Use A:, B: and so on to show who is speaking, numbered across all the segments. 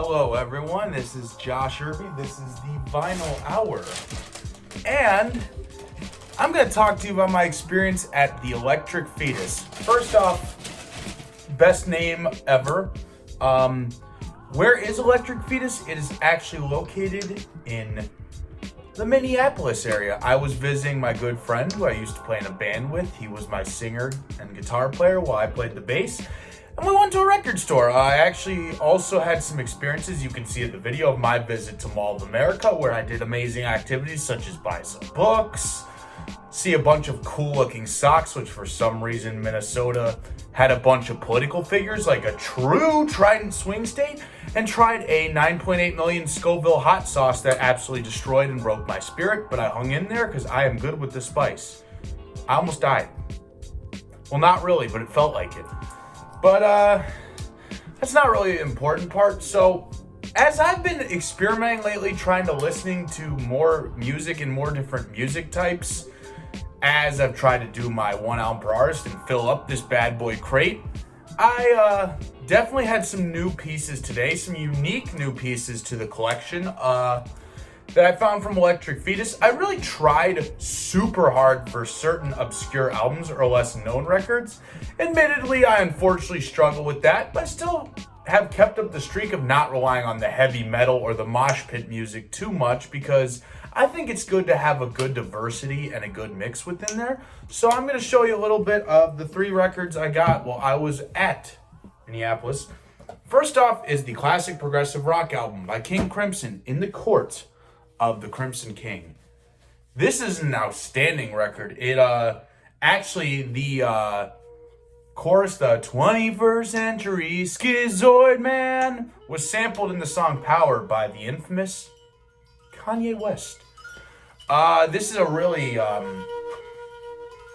A: Hello everyone, this is Josh Irby, this is the Vinyl Hour, and I'm going to talk to you about my experience at the Electric Fetus. First off, best name ever. Where is Electric Fetus? It is actually located in the Minneapolis area. I was visiting my good friend who I used to play in a band with. He was my singer and guitar player while I played the bass. And we went to a record store. I actually also had some experiences. You can see in the video of my visit to Mall of America, where I did amazing activities such as buy some books, see a bunch of cool looking socks, which for some reason Minnesota had a bunch of political figures like a true Trident swing state, and tried a 9.8 million Scoville hot sauce that absolutely destroyed and broke my spirit, but I hung in there because I am good with the spice. I almost died. Well, not really, but it felt like it. But that's not really the important part. So as I've been experimenting lately, trying to listening to more music and more different music types, as I've tried to do my 1 album per artist and fill up this bad boy crate, I definitely had some new pieces today, some unique new pieces to the collection that I found from Electric Fetus. I really tried super hard for certain obscure albums or less known records. Admittedly, I unfortunately struggle with that, but I still have kept up the streak of not relying on the heavy metal or the mosh pit music too much, because I think it's good to have a good diversity and a good mix within there. So I'm going to show you a little bit of the 3 records I got while I was at Minneapolis. First off is the classic progressive rock album by King Crimson, In the Court of the Crimson King. This is an outstanding record. It actually the chorus, the 21st century schizoid man, was sampled in the song Power by the infamous Kanye West. This is a really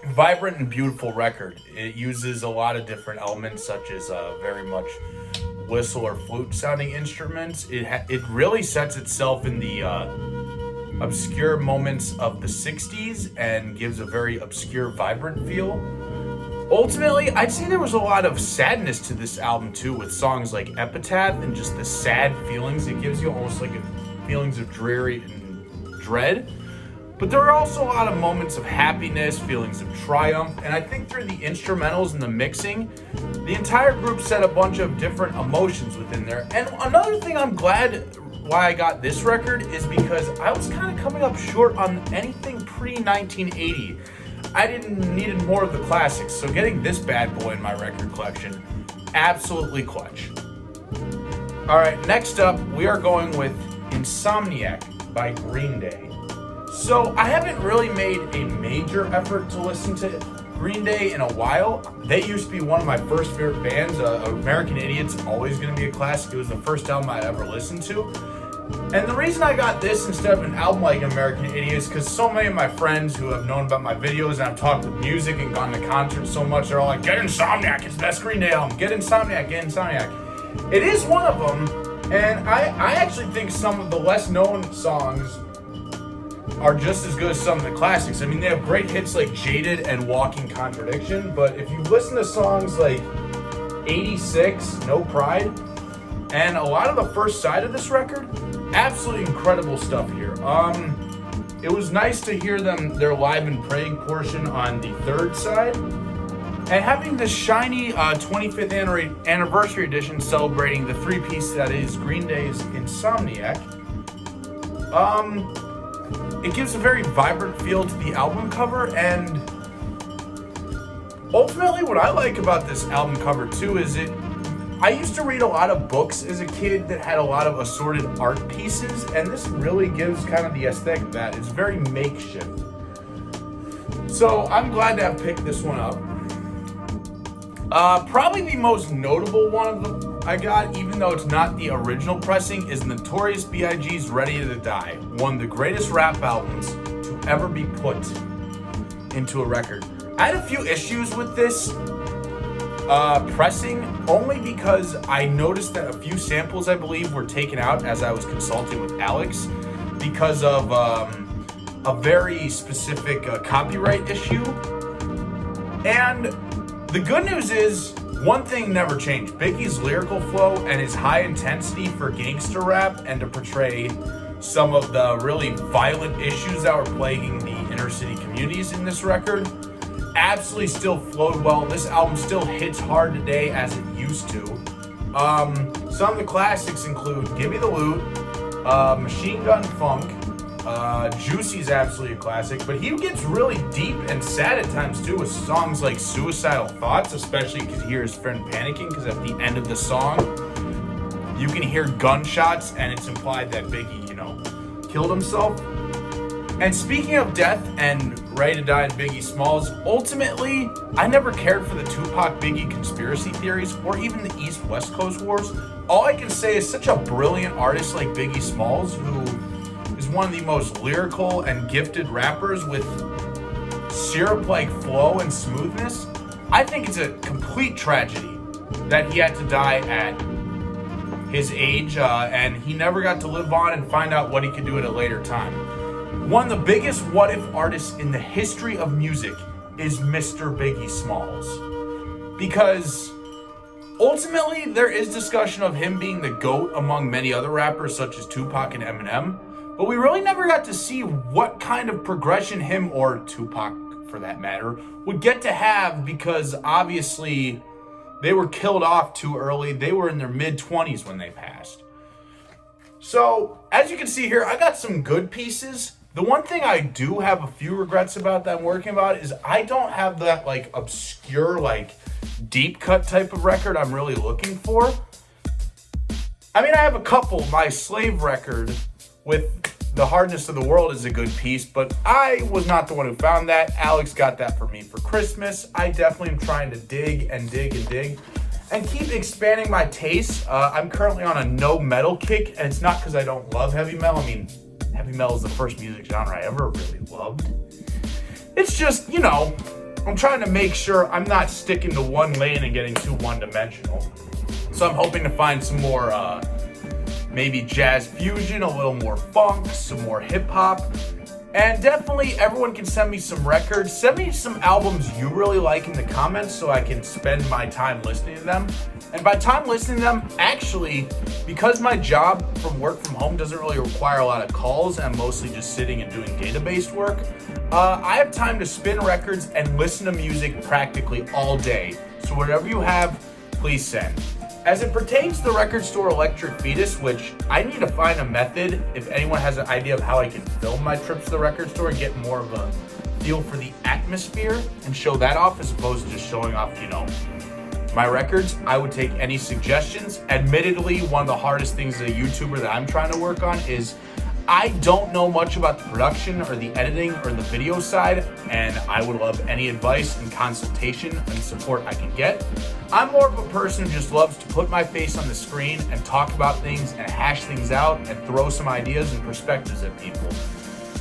A: vibrant and beautiful record. It uses a lot of different elements, such as very much whistle or flute sounding instruments. It really sets itself in the obscure moments of the 60s and gives a very obscure, vibrant feel. Ultimately, I'd say there was a lot of sadness to this album too, with songs like Epitaph and just the sad feelings it gives you, almost like feelings of dreary and dread. But there are also a lot of moments of happiness, feelings of triumph, and I think through the instrumentals and the mixing, the entire group set a bunch of different emotions within there. And another thing I'm glad why I got this record is because I was kind of coming up short on anything pre-1980. I needed more of the classics, so getting this bad boy in my record collection, absolutely clutch. Alright, next up, we are going with Insomniac by Green Day. So I haven't really made a major effort to listen to Green Day in a while. They used to be one of my first favorite bands. American Idiot's always going to be a classic. It was the first album I ever listened to. And the reason I got this instead of an album like American Idiot is because so many of my friends who have known about my videos and I've talked with music and gone to concerts so much, they're all like, get Insomniac, it's the best Green Day album. Get Insomniac, get Insomniac. It is one of them, and I actually think some of the less known songs are just as good as some of the classics. I mean, they have great hits like Jaded and Walking Contradiction, but if you listen to songs like 86, No Pride, and a lot of the first side of this record, absolutely incredible stuff here. It was nice to hear their live and praying portion on the third side, and having the shiny 25th anniversary edition celebrating the 3-piece that is Green Day's Insomniac. It gives a very vibrant feel to the album cover, and ultimately what I like about this album cover too is I used to read a lot of books as a kid that had a lot of assorted art pieces, and this really gives kind of the aesthetic of that. It's very makeshift. So I'm glad to have picked this one up. Probably the most notable one of them I got, even though it's not the original pressing, is Notorious B.I.G.'s Ready to Die, one of the greatest rap albums to ever be put into a record. I had a few issues with this pressing, only because I noticed that a few samples, I believe, were taken out as I was consulting with Alex because of a very specific copyright issue. And the good news is, one thing never changed. Biggie's lyrical flow and his high intensity for gangster rap and to portray some of the really violent issues that were plaguing the inner city communities in this record absolutely still flowed well. This album still hits hard today as it used to. Some of the classics include Gimme the Loot, Machine Gun Funk, Juicy's absolutely a classic, but he gets really deep and sad at times too with songs like Suicidal Thoughts, especially because you hear his friend panicking, because at the end of the song you can hear gunshots and it's implied that Biggie, killed himself. And speaking of death and Ready to Die and Biggie Smalls, ultimately, I never cared for the Tupac Biggie conspiracy theories or even the East-West Coast wars. All I can say is such a brilliant artist like Biggie Smalls, who is one of the most lyrical and gifted rappers with syrup-like flow and smoothness. I think it's a complete tragedy that he had to die at his age, and he never got to live on and find out what he could do at a later time. One of the biggest what-if artists in the history of music is Mr. Biggie Smalls. Because ultimately, there is discussion of him being the GOAT among many other rappers such as Tupac and Eminem, but we really never got to see what kind of progression him, or Tupac for that matter, would get to have, because obviously they were killed off too early. They were in their mid-20s when they passed. So, as you can see here, I got some good pieces. The one thing I do have a few regrets about that I'm working about is I don't have that obscure, deep cut type of record I'm really looking for. I mean, I have a couple. My Slave record with The Hardness of the World is a good piece, but I was not the one who found that. Alex got that for me for Christmas. I definitely am trying to dig and dig and dig and keep expanding my tastes. I'm currently on a no metal kick, and it's not because I don't love heavy metal. I mean, heavy metal is the first music genre I ever really loved. It's just, I'm trying to make sure I'm not sticking to one lane and getting too one-dimensional. So I'm hoping to find some more maybe jazz fusion, a little more funk, some more hip-hop. And definitely everyone can send me some records. Send me some albums you really like in the comments so I can spend my time listening to them. And by time listening to them, actually, because my job from work from home doesn't really require a lot of calls, and I'm mostly just sitting and doing database work, I have time to spin records and listen to music practically all day. So whatever you have, please send. As it pertains to the record store Electric Fetus, which I need to find a method, if anyone has an idea of how I can film my trips to the record store and get more of a feel for the atmosphere and show that off as opposed to just showing off, my records, I would take any suggestions. Admittedly, one of the hardest things as a YouTuber that I'm trying to work on is I don't know much about the production or the editing or the video side, and I would love any advice and consultation and support I can get. I'm more of a person who just loves to put my face on the screen and talk about things and hash things out and throw some ideas and perspectives at people.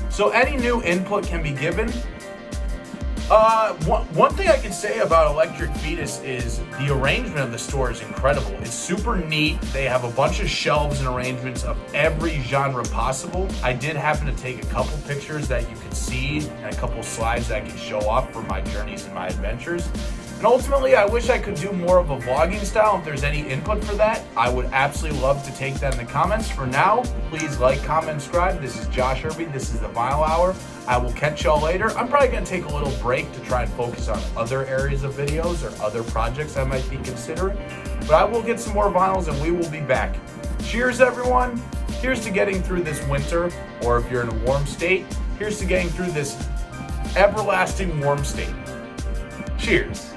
A: So any new input can be given. One thing I can say about Electric Fetus is the arrangement of the store is incredible. It's super neat. They have a bunch of shelves and arrangements of every genre possible. I did happen to take a couple pictures that you can see and a couple slides that I can show off for my journeys and my adventures. And ultimately, I wish I could do more of a vlogging style. If there's any input for that, I would absolutely love to take that in the comments. For now, please like, comment, subscribe. This is Josh Irby. This is the Vinyl Hour. I will catch y'all later. I'm probably going to take a little break to try and focus on other areas of videos or other projects I might be considering. But I will get some more vinyls and we will be back. Cheers, everyone. Here's to getting through this winter, or if you're in a warm state, here's to getting through this everlasting warm state. Cheers.